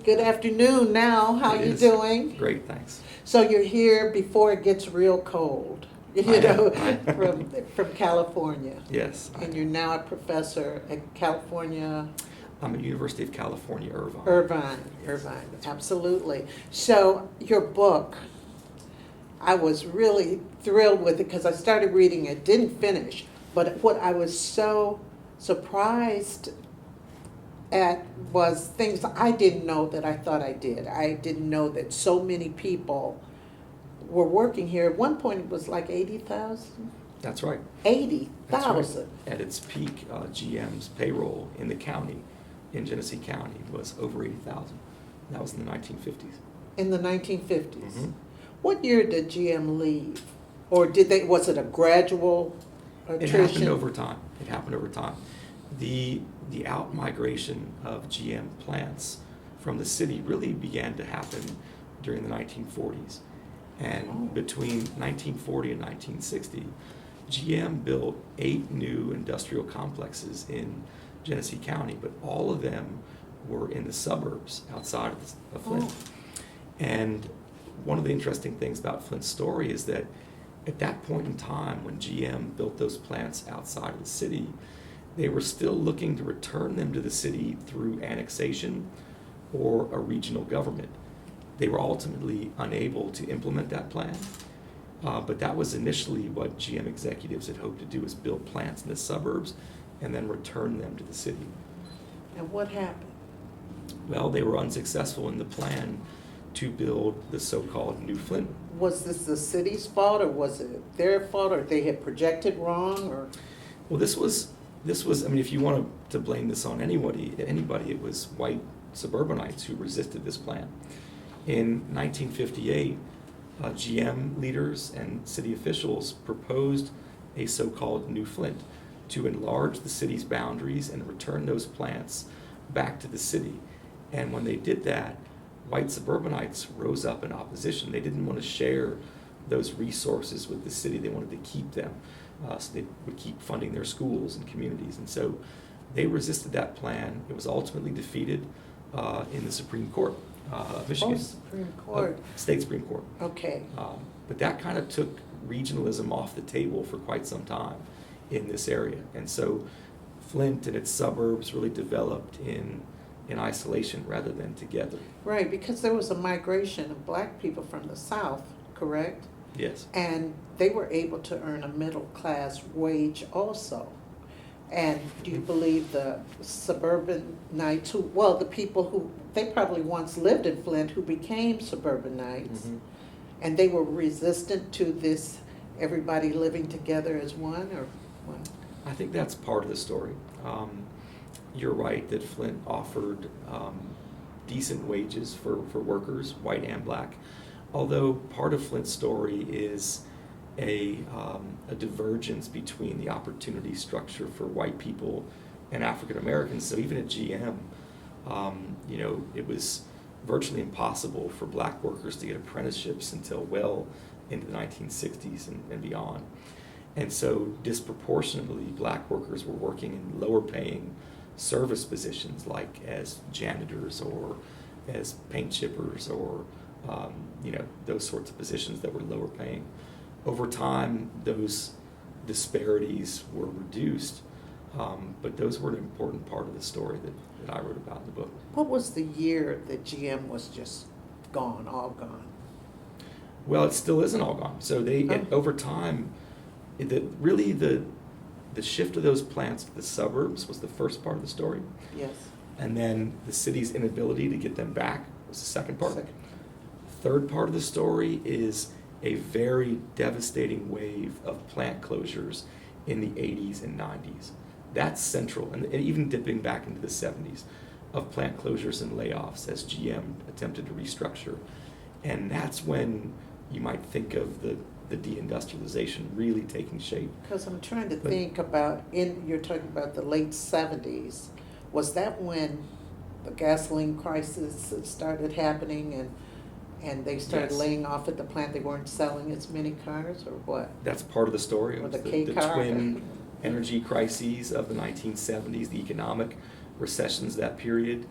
Good afternoon now. How It you is. doing? Great, thanks. So you're here before it gets real cold, I am. from California. Yes. And you're now a professor at California, I'm at University of California, Irvine. Irvine, absolutely. So your book, I was really thrilled with it because I started reading it, didn't finish, but what I was so surprised at was things I didn't know that I thought I did. I didn't know that so many people were working here. At one point, it was like 80,000. That's right. 80,000. At its peak, GM's payroll in the county, in Genesee County, was over 80,000. That was in the 1950s. In the 1950s. Mhm. What year did GM leave? Or was it a gradual attrition? It happened over time. The out-migration of GM plants from the city really began to happen during the 1940s. And between 1940 and 1960, GM built 8 new industrial complexes in Genesee County, but all of them were in the suburbs outside of Flint. And one of the interesting things about Flint's story is that at that point in time, when GM built those plants outside of the city, they were still looking to return them to the city through annexation or a regional government. They were ultimately unable to implement that plan, but that was initially what GM executives had hoped to do, is build plants in the suburbs and then return them to the city. And what happened? Well, they were unsuccessful in the plan to build the so-called New Flint. Was this the city's fault, or was it their fault, or they had projected wrong, or? Well, this was, I mean, if you want to blame this on anybody, it was white suburbanites who resisted this plan. In 1958, GM leaders and city officials proposed a so-called New Flint to enlarge the city's boundaries and return those plants back to the city. And when they did that, white suburbanites rose up in opposition. They didn't want to share those resources with the city. They wanted to keep them, so they would keep funding their schools and communities. And so they resisted that plan. It was ultimately defeated in the Supreme Court of Michigan. Supreme Court. State Supreme Court. Okay. But that kind of took regionalism off the table for quite some time in this area. And so Flint and its suburbs really developed in isolation rather than together. Right, because there was a migration of black people from the South, correct? Yes. And they were able to earn a middle-class wage also. And do you believe the suburbanites the people who, they probably once lived in Flint who became suburbanites, and they were resistant to this everybody living together as one, or what? I think that's part of the story. You're right that Flint offered decent wages for workers, white and black, although part of Flint's story is a divergence between the opportunity structure for white people and African Americans. So even at GM, it was virtually impossible for black workers to get apprenticeships until well into the 1960s and beyond. And so disproportionately, black workers were working in lower paying service positions, like as janitors or as paint chippers or those sorts of positions that were lower paying. Over time, those disparities were reduced, but those were an important part of the story that I wrote about in the book. What was the year that GM was just gone, all gone? Well, it still isn't all gone. So over time, the shift of those plants to the suburbs was the first part of the story. Yes. And then the city's inability to get them back was the second part. The third part of the story is a very devastating wave of plant closures in the 80s and 90s. That's central, and even dipping back into the 70s, of plant closures and layoffs as GM attempted to restructure. And that's when you might think of the deindustrialization really taking shape. Because I'm trying to think about, you're talking about the late 70s. Was that when the gasoline crisis started happening and they started Yes. laying off at the plant? They weren't selling as many cars, or what? That's part of the story. Or It was the K the car. twin energy crises of the 1970s, the economic recessions of that period.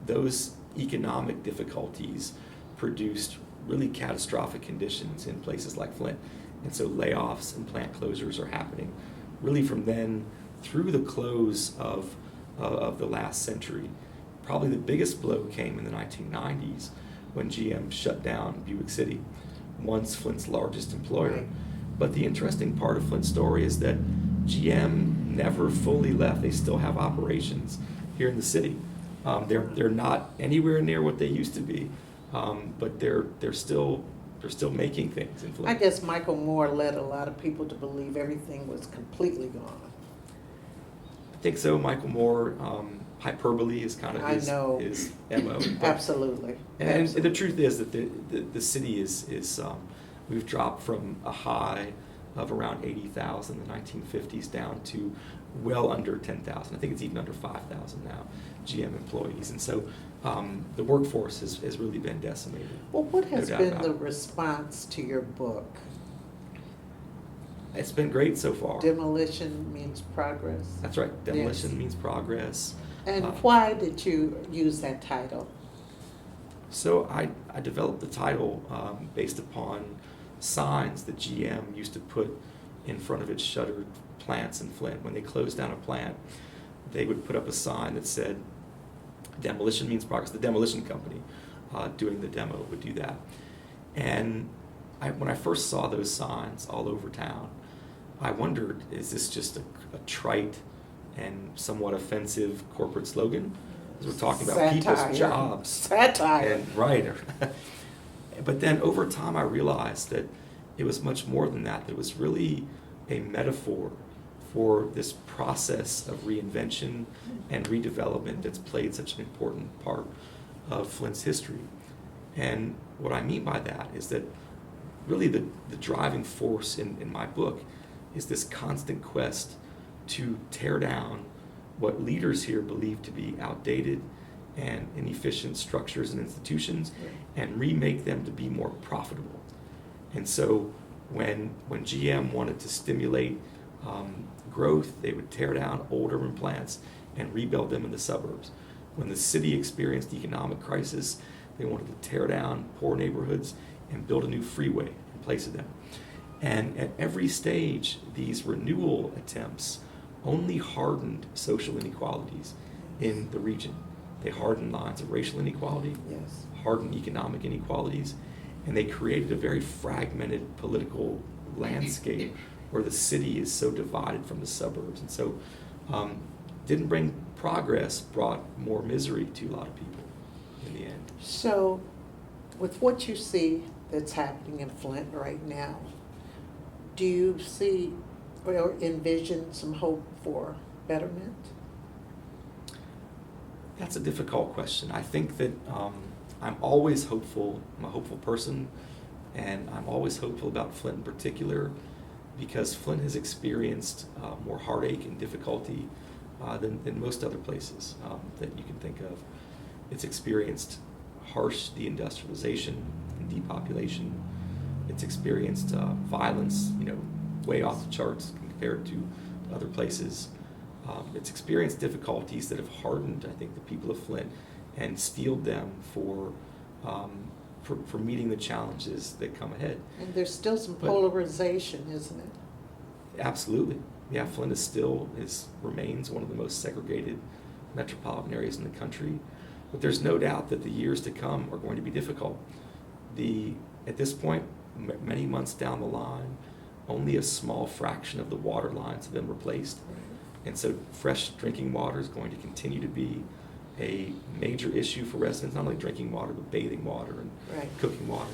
Those economic difficulties produced really catastrophic conditions in places like Flint. And so layoffs and plant closures are happening really from then through the close of the last century. Probably the biggest blow came in the 1990s when GM shut down Buick City, once Flint's largest employer. Right. But the interesting part of Flint's story is that GM never fully left. They still have operations here in the city. They're not anywhere near what they used to be, but they're still making things in Flint. I guess Michael Moore led a lot of people to believe everything was completely gone. I think so. Michael Moore, hyperbole is kind of his MO. Absolutely. And the truth is that the city is we've dropped from a high of around 80,000 in the 1950s down to well under 10,000. I think it's even under 5,000 now, GM employees. And so the workforce has really been decimated. Well, what has No doubt been about the it. response to your book? It's been great so far. Demolition means progress. That's right. Demolition Yes. means progress. And why did you use that title? So I developed the title based upon signs that GM used to put in front of its shuttered plants in Flint. When they closed down a plant, they would put up a sign that said, demolition means progress. The demolition company doing the demo would do that. And when I first saw those signs all over town, I wondered, is this just a trite and somewhat offensive corporate slogan? Because we're talking about people's jobs. Satire. And, right. But then over time I realized that it was much more than that. It was really a metaphor for this process of reinvention and redevelopment that's played such an important part of Flint's history. And what I mean by that is that really the driving force in my book is this constant quest to tear down what leaders here believe to be outdated and inefficient structures and institutions and remake them to be more profitable. And so when GM wanted to stimulate growth, they would tear down old urban plants and rebuild them in the suburbs. When the city experienced economic crisis, they wanted to tear down poor neighborhoods and build a new freeway in place of them. And at every stage, these renewal attempts only hardened social inequalities in the region. They hardened lines of racial inequality, Yes. hardened economic inequalities, and they created a very fragmented political landscape where the city is so divided from the suburbs. And so didn't bring progress, brought more misery to a lot of people in the end. So, with what you see that's happening in Flint right now, do you see or envision some hope for betterment? That's a difficult question. I think that I'm always hopeful. I'm a hopeful person, and I'm always hopeful about Flint in particular because Flint has experienced more heartache and difficulty than most other places that you can think of. It's experienced harsh deindustrialization and depopulation. It's experienced violence, way off the charts compared to other places. It's experienced difficulties that have hardened, I think, the people of Flint and steeled them for meeting the challenges that come ahead. And there's still some polarization, isn't it? Absolutely. Yeah, Flint remains one of the most segregated metropolitan areas in the country. But there's no doubt that the years to come are going to be difficult. At this point, many months down the line, only a small fraction of the water lines have been replaced. And so fresh drinking water is going to continue to be a major issue for residents, not only drinking water, but bathing water and cooking water.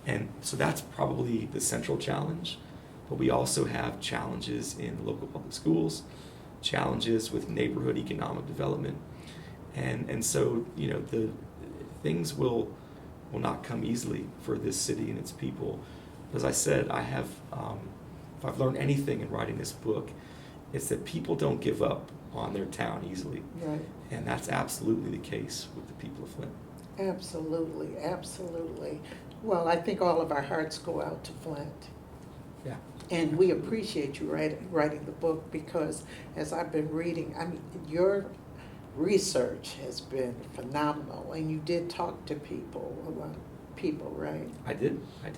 And so that's probably the central challenge. But we also have challenges in local public schools, challenges with neighborhood economic development. And so, the things will not come easily for this city and its people. As I said, if I've learned anything in writing this book, it's that people don't give up on their town easily. Right. And that's absolutely the case with the people of Flint. Absolutely, absolutely. Well, I think all of our hearts go out to Flint. Yeah. And we appreciate you writing the book because as I've been reading, your research has been phenomenal, and you did talk to people, a lot of people, right? I did. I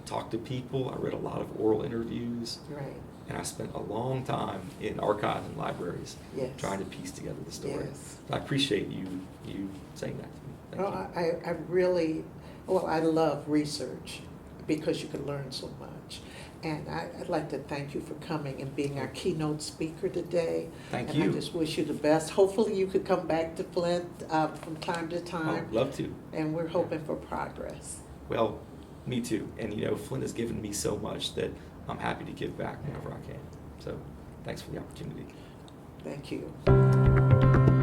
talked to people, I read a lot of oral interviews, Right. and I spent a long time in archives and libraries Yes. trying to piece together the story. Yes. I appreciate you saying that to me. Thank Well, you. I really, well, I love research because you can learn so much. And I'd like to thank you for coming and being our keynote speaker today. Thank And you. I just wish you the best. Hopefully you could come back to Flint from time to time. I'd love to. And we're hoping for progress. Well, me too. And Flint has given me so much that I'm happy to give back whenever I can. So thanks for the opportunity. Thank you.